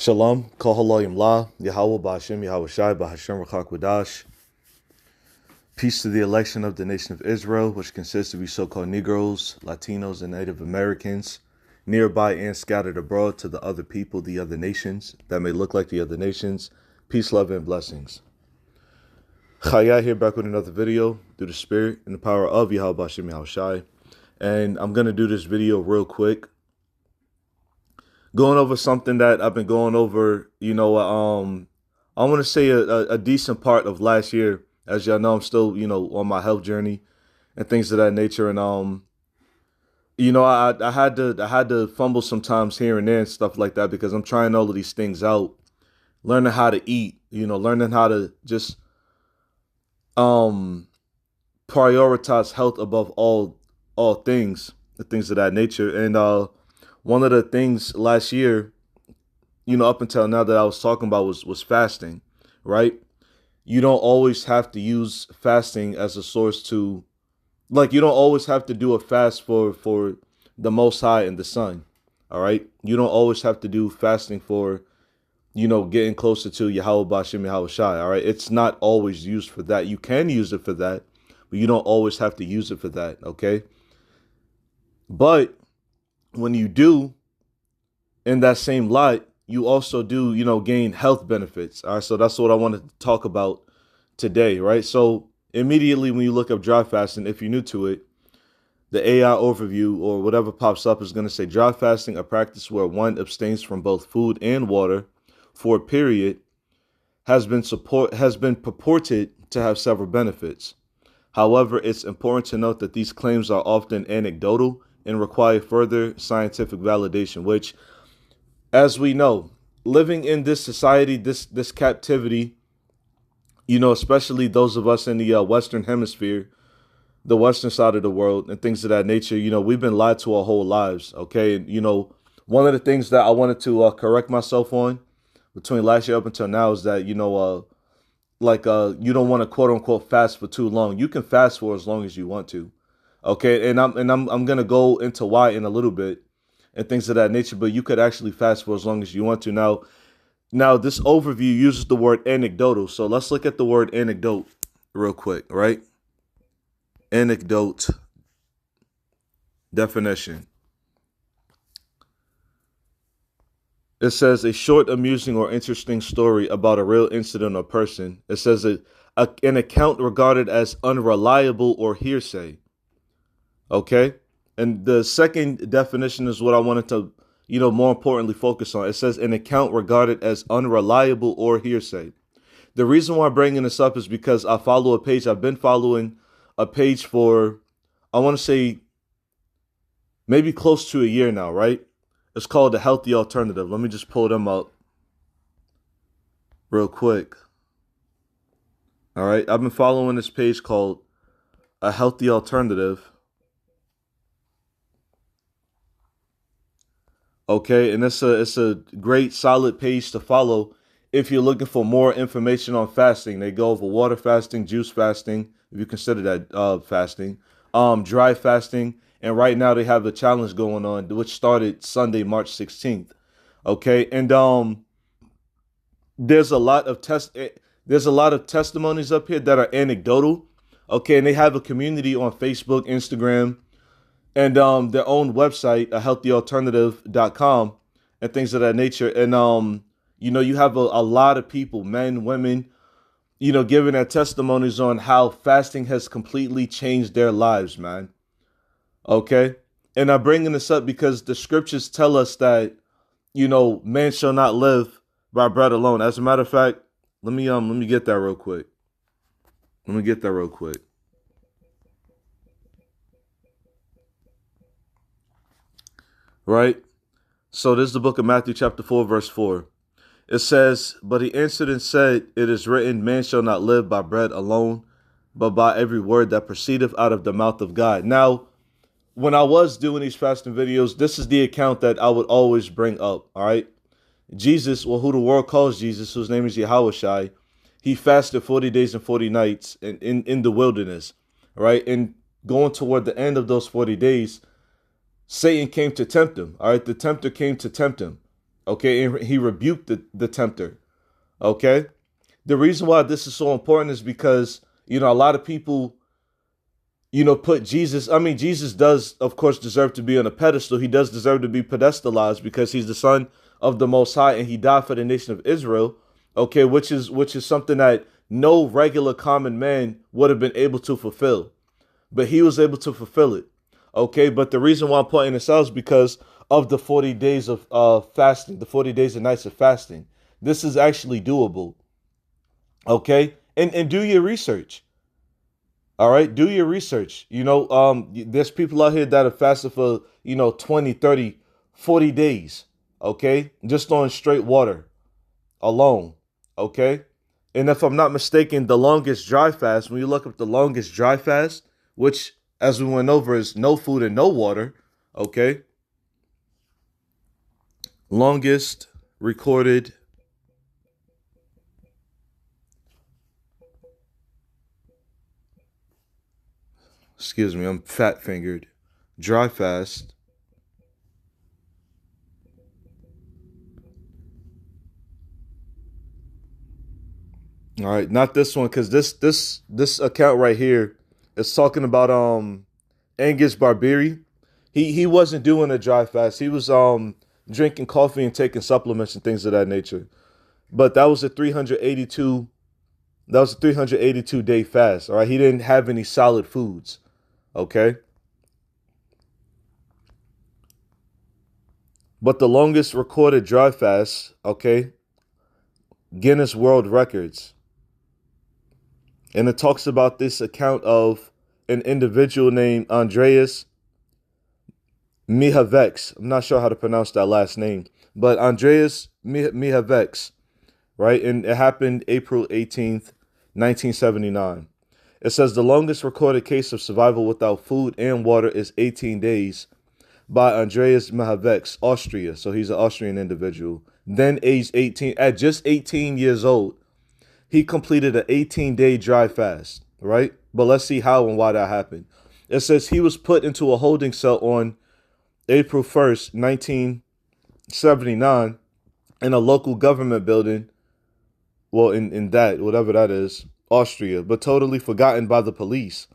Shalom, Kol Halayim La, Yahweh Ba'Hashem, Yahweh Shai, Ba'Hashem Rachak. Peace to the election of the nation of Israel, which consists of you so-called Negroes, Latinos, and Native Americans, nearby and scattered abroad to the other people, the other nations, that may look like the other nations. Peace, love, and blessings. Chaya here back with another video through the spirit and the power of Yahweh Ba'Hashem, Yahweh Shai. And I'm going to do this video real quick, going over something that I've been going over, I want to say a decent part of last year. As y'all know, I'm still, on my health journey and things of that nature. And, I had to fumble sometimes here and there and stuff like that because I'm trying all of these things out, learning how to eat, learning how to just prioritize health above all things, the things of that nature. And one of the things last year, up until now that I was talking about was fasting, right? You don't always have to use fasting as a source to, you don't always have to do a fast for the Most High and the Son, all right? You don't always have to do fasting for, getting closer to Yahweh Ba'Hashem, Yahweh Shai, all right? It's not always used for that. You can use it for that, but you don't always have to use it for that, okay? But when you do, in that same light, you also do, gain health benefits. All right. So that's what I wanted to talk about today. Right. So immediately when you look up dry fasting, if you're new to it, the AI overview or whatever pops up is going to say dry fasting, a practice where one abstains from both food and water for a period, has been purported to have several benefits. However, it's important to note that these claims are often anecdotal and require further scientific validation, which, as we know, living in this society, this captivity, especially those of us in the Western Hemisphere, the Western side of the world and things of that nature, we've been lied to our whole lives, okay? And, one of the things that I wanted to correct myself on between last year up until now is that, you don't want to quote unquote fast for too long. You can fast for as long as you want to. Okay, and I'm gonna go into why in a little bit and things of that nature, but you could actually fast for as long as you want to. Now this overview uses the word anecdotal, so let's look at the word anecdote real quick, right? Anecdote definition. It says a short, amusing, or interesting story about a real incident or person. It says an account regarded as unreliable or hearsay. Okay. And the second definition is what I wanted to, more importantly focus on. It says an account regarded as unreliable or hearsay. The reason why I'm bringing this up is because I follow a page. I've been following a page for, I want to say, maybe close to a year now, right? It's called The Healthy Alternative. Let me just pull them up real quick. All right. I've been following this page called A Healthy Alternative. Okay, and it's a great solid page to follow if you're looking for more information on fasting. They go over water fasting, juice fasting, if you consider that fasting, dry fasting, and right now they have a challenge going on, which started Sunday, March 16th. Okay, and there's a lot of testimonies up here that are anecdotal. Okay, and they have a community on Facebook, Instagram, and their own website, healthyalternative.com, and things of that nature. And you have a lot of people, men, women, giving their testimonies on how fasting has completely changed their lives, man. Okay? And I'm bringing this up because the scriptures tell us that, man shall not live by bread alone. As a matter of fact, let me get that real quick. Right? So this is the book of Matthew chapter 4, verse 4. It says, but he answered and said, it is written, man shall not live by bread alone, but by every word that proceedeth out of the mouth of God. Now, when I was doing these fasting videos, this is the account that I would always bring up, all right? Jesus, well, who the world calls Jesus, whose name is Yahweh Shai, he fasted 40 days and 40 nights in the wilderness, right? And going toward the end of those 40 days, Satan came to tempt him. All right. The tempter came to tempt him. Okay, and he rebuked the tempter. Okay, the reason why this is so important is because a lot of people put Jesus. I mean, Jesus does, of course, deserve to be on a pedestal. He does deserve to be pedestalized because he's the son of the Most High and he died for the nation of Israel. Okay, which is something that no regular common man would have been able to fulfill, but he was able to fulfill it. Okay, but the reason why I'm pointing this out is because of the 40 days of fasting, the 40 days and nights of fasting. This is actually doable. Okay, and do your research. All right, do your research. There's people out here that have fasted for 20, 30, 40 days. Okay, just on straight water alone. Okay, and if I'm not mistaken, the longest dry fast, when you look up the longest dry fast, which as we went over is no food and no water. Okay, longest recorded, excuse me, I'm fat fingered, dry fast. All right, not this one because this account right here is talking about Angus Barbieri. He wasn't doing a dry fast. He was drinking coffee and taking supplements and things of that nature. But that was a 382 day fast. All right, he didn't have any solid foods. Okay, but the longest recorded dry fast. Okay, Guinness World Records, and it talks about this account of an individual named Andreas Mihavex. I'm not sure how to pronounce that last name, but Andreas Mihavex, right? And it happened April 18th, 1979. It says the longest recorded case of survival without food and water is 18 days by Andreas Mihavex, Austria. So he's an Austrian individual. Then aged 18, at just 18 years old, he completed an 18-day dry fast, right? But let's see how and why that happened. It says he was put into a holding cell on April 1st, 1979, in a local government building. Well, in that, whatever that is, Austria, but totally forgotten by the police.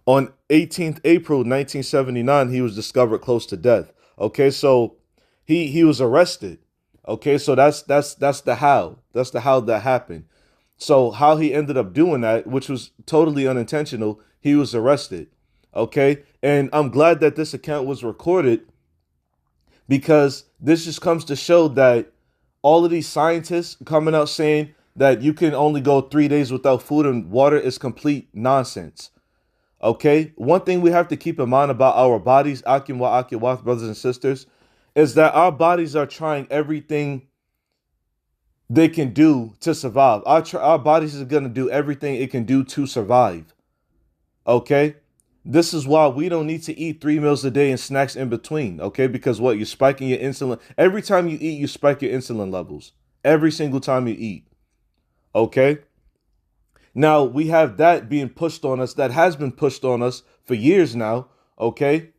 On 18th April 1979, he was discovered close to death. Okay, so he was arrested. Okay, so that's the how. That's the how that happened. So how he ended up doing that, which was totally unintentional, he was arrested. Okay, and I'm glad that this account was recorded because this just comes to show that all of these scientists coming out saying that you can only go 3 days without food and water is complete nonsense. Okay, one thing we have to keep in mind about our bodies, Akim brothers and sisters, is that our bodies are trying everything they can do to survive. Our bodies are going to do everything it can do to survive. Okay, this is why we don't need to eat 3 meals a day and snacks in between. Okay, because what, you're spiking your insulin every time you eat. You spike your insulin levels every single time you eat. Okay. Now we have that being pushed on us, that has been pushed on us for years now. Okay.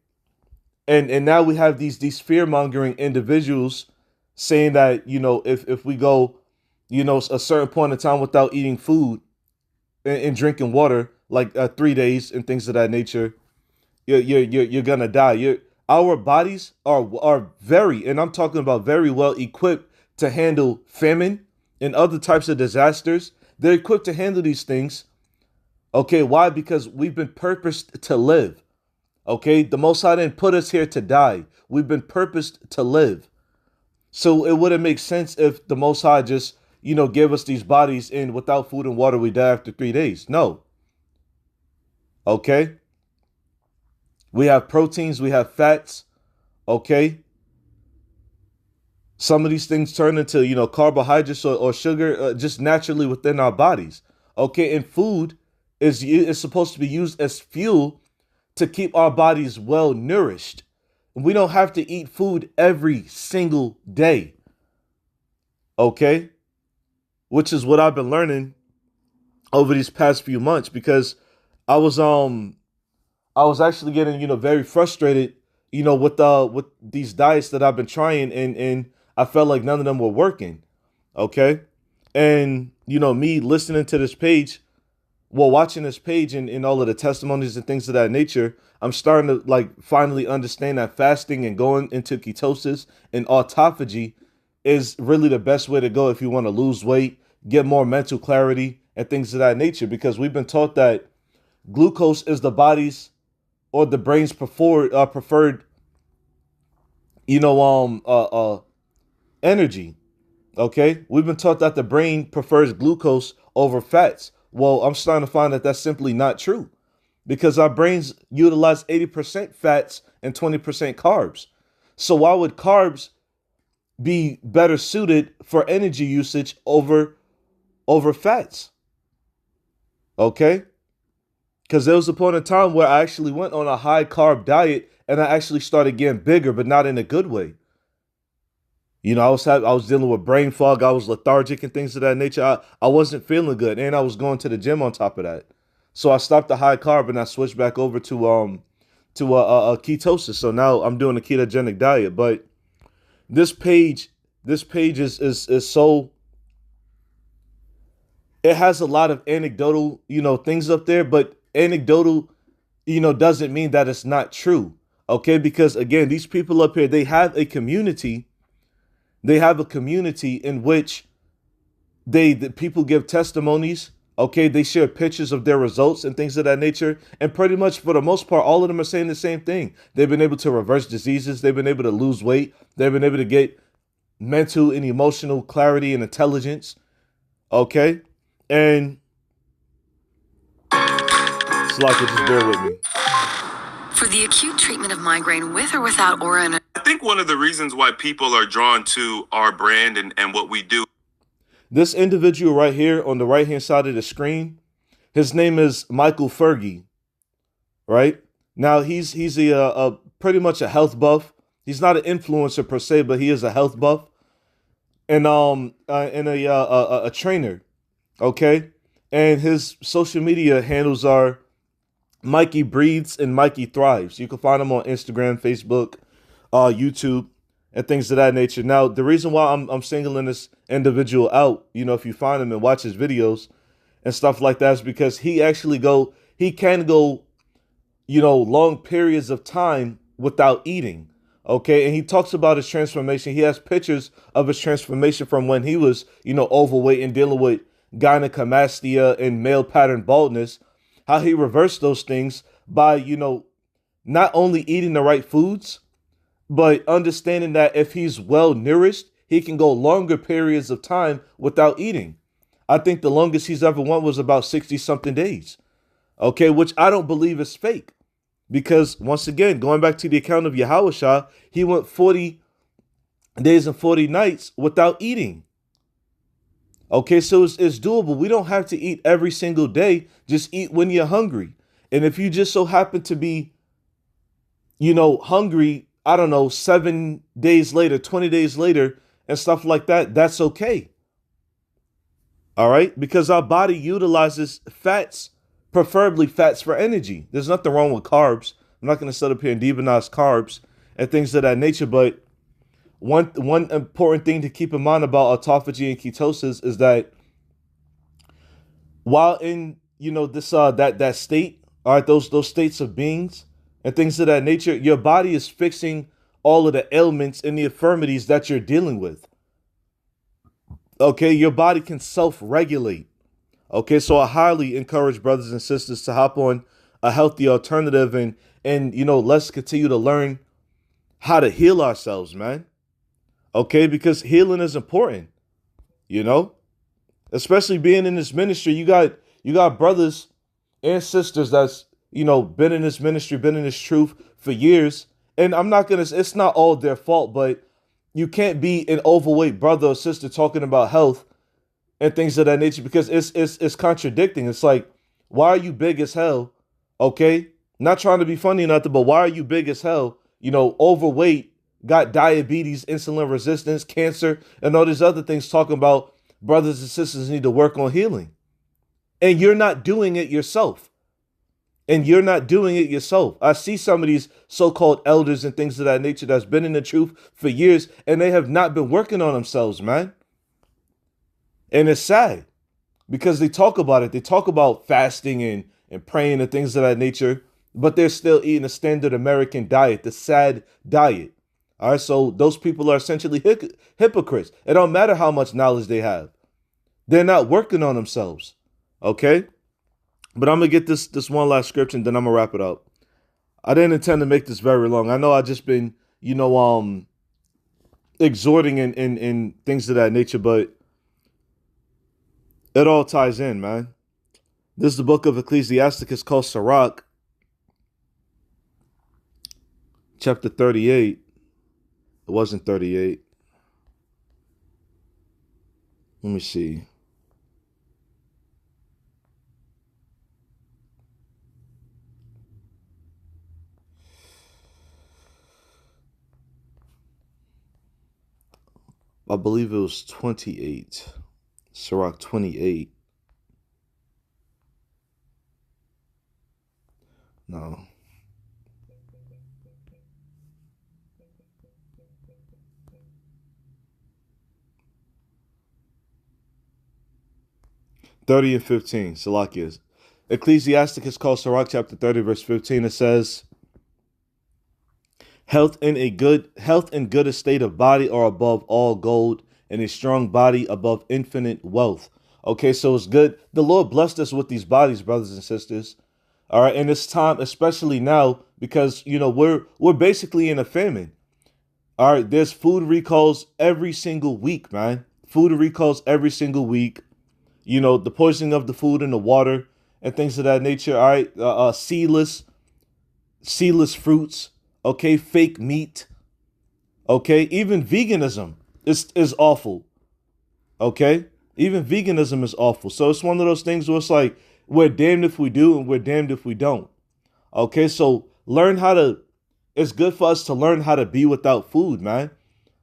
And now we have these fear mongering individuals saying that, if we go, a certain point in time without eating food and drinking water, like 3 days and things of that nature, you're gonna die. Our bodies are very, and I'm talking about very well equipped to handle famine and other types of disasters. They're equipped to handle these things. Okay, why? Because we've been purposed to live. Okay, the Most High didn't put us here to die. We've been purposed to live. So it wouldn't make sense if the Most High just, gave us these bodies and without food and water, we die after 3 days. No. Okay. We have proteins, we have fats. Okay. Some of these things turn into, carbohydrates or sugar just naturally within our bodies. Okay. And food is supposed to be used as fuel to keep our bodies well nourished. We don't have to eat food every single day. Okay. Which is what I've been learning over these past few months because I was actually getting, very frustrated, with these diets that I've been trying, and I felt like none of them were working. Okay. And me listening to this page, well, watching this page and all of the testimonies and things of that nature, I'm starting to like finally understand that fasting and going into ketosis and autophagy is really the best way to go if you want to lose weight, get more mental clarity, and things of that nature. Because we've been taught that glucose is the body's or the brain's preferred you know energy. Okay, we've been taught that the brain prefers glucose over fats. Well, I'm starting to find that that's simply not true, because our brains utilize 80% fats and 20% carbs. So why would carbs be better suited for energy usage over fats? Okay, because there was a point in time where I actually went on a high carb diet and I actually started getting bigger, but not in a good way. I was dealing with brain fog. I was lethargic and things of that nature. I wasn't feeling good, and I was going to the gym on top of that. So I stopped the high carb and I switched back over to ketosis. So now I'm doing a ketogenic diet. But this page this page is so, it has a lot of anecdotal things up there, but anecdotal doesn't mean that it's not true. Okay, because again, these people up here, they have a community in which the people give testimonies. Okay, they share pictures of their results and things of that nature. And pretty much for the most part, all of them are saying the same thing. They've been able to reverse diseases. They've been able to lose weight. They've been able to get mental and emotional clarity and intelligence. Okay. And it's like, just bear with me. For the acute treatment of migraine with or without aura and I think one of the reasons why people are drawn to our brand and what we do. This individual right here on the right hand side of the screen, his name is Michael Fergie, right? Now he's a pretty much a health buff. He's not an influencer per se, but he is a health buff and a trainer, okay? And his social media handles are Mikey Breathes and Mikey Thrives. You can find him on Instagram, Facebook, YouTube, and things of that nature. Now, the reason why I'm singling this individual out, if you find him and watch his videos and stuff like that, is because he can go, long periods of time without eating. Okay, and he talks about his transformation. He has pictures of his transformation from when he was, overweight and dealing with gynecomastia and male pattern baldness, how he reversed those things by, not only eating the right foods, but understanding that if he's well nourished, he can go longer periods of time without eating. I think the longest he's ever went was about 60 something days. Okay, which I don't believe is fake. Because once again, going back to the account of Yahushua, he went 40 days and 40 nights without eating. Okay, so it's doable. We don't have to eat every single day. Just eat when you're hungry. And if you just so happen to be, hungry, I don't know, 7 days later, 20 days later, and stuff like that, that's okay. All right? Because our body utilizes fats, preferably fats, for energy. There's nothing wrong with carbs. I'm not going to sit up here and demonize carbs and things of that nature, but one important thing to keep in mind about autophagy and ketosis is that while in this that state, all right, those states of beings and things of that nature, your body is fixing all of the ailments and the infirmities that you're dealing with. Okay, your body can self-regulate. Okay, so I highly encourage brothers and sisters to hop on a healthy alternative and let's continue to learn how to heal ourselves, man. Okay, because healing is important, especially being in this ministry. You got brothers and sisters that's, been in this ministry, been in this truth for years. And it's not all their fault, but you can't be an overweight brother or sister talking about health and things of that nature, because it's contradicting. It's like, why are you big as hell? Okay, not trying to be funny or nothing, but why are you big as hell? Overweight, got diabetes, insulin resistance, cancer, and all these other things, talking about brothers and sisters need to work on healing. And you're not doing it yourself. And you're not doing it yourself. I see some of these so-called elders and things of that nature that's been in the truth for years, and they have not been working on themselves, man. And it's sad because they talk about it. They talk about fasting and praying and things of that nature, but they're still eating a standard American diet, the sad diet. All right, so those people are essentially hypocrites. It don't matter how much knowledge they have. They're not working on themselves. Okay? But I'm gonna get this one last scripture and then I'm gonna wrap it up. I didn't intend to make this very long. I know I just been, exhorting in things of that nature, but it all ties in, man. This is the book of Ecclesiasticus called Sirach, chapter 38. It wasn't 38. Let me see. I believe it was 28. Sirach 28. No. (30 and 15). Salakias. Ecclesiasticus called Sirach chapter 30, verse 15. It says, Health and good estate of body are above all gold, and a strong body above infinite wealth. Okay, so it's good. The Lord blessed us with these bodies, brothers and sisters. All right, and it's time, especially now, because we're basically in a famine. All right, there's food recalls every single week, man. Food recalls every single week. The poisoning of the food and the water and things of that nature. All right, seedless fruits. Okay, fake meat. Okay, even veganism is awful. Okay, even veganism is awful. So it's one of those things where it's like we're damned if we do and we're damned if we don't. Okay, so it's good for us to learn how to be without food, man.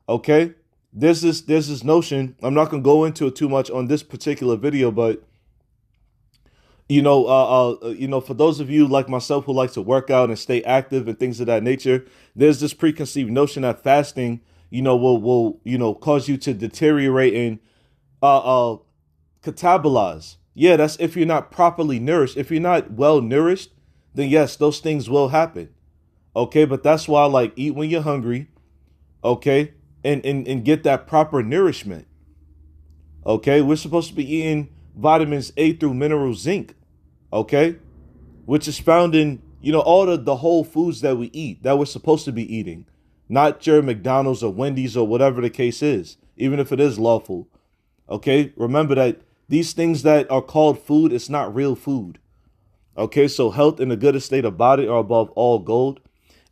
Okay, there's this notion. I'm not gonna go into it too much on this particular video, but for those of you like myself who like to work out and stay active and things of that nature, there's this preconceived notion that fasting, will cause you to deteriorate and catabolize. Yeah, that's if you're not properly nourished. If you're not well nourished, then yes, those things will happen. Okay, but that's why like eat when you're hungry, okay, and get that proper nourishment. Okay, we're supposed to be eating vitamins A through mineral zinc, okay, which is found in all the whole foods that we eat, that we're supposed to be eating, not your McDonald's or Wendy's or whatever the case is, even if it is lawful. Okay, remember that these things that are called food, it's not real food. Okay, so health and a good estate of body are above all gold,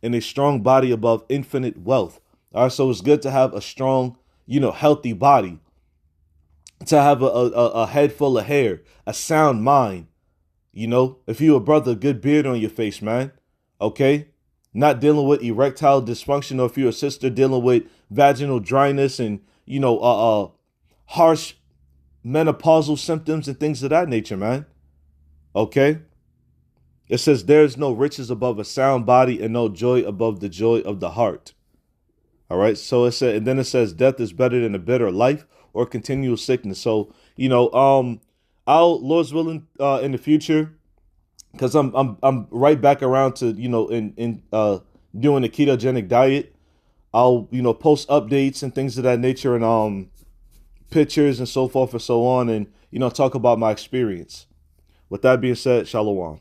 and a strong body above infinite wealth. All right, so it's good to have a strong, healthy body, to have a head full of hair, a sound mind. If you a brother, good beard on your face, man. Okay, not dealing with erectile dysfunction, or if you're a sister dealing with vaginal dryness and harsh menopausal symptoms and things of that nature, man. Okay. It says there is no riches above a sound body and no joy above the joy of the heart. All right. So it said, and then it says death is better than a bitter life or continual sickness. So, I'll, Lord's willing, in the future, because I'm right back around to, in doing a ketogenic diet. I'll, post updates and things of that nature and pictures and so forth and so on, and talk about my experience. With that being said, shalom.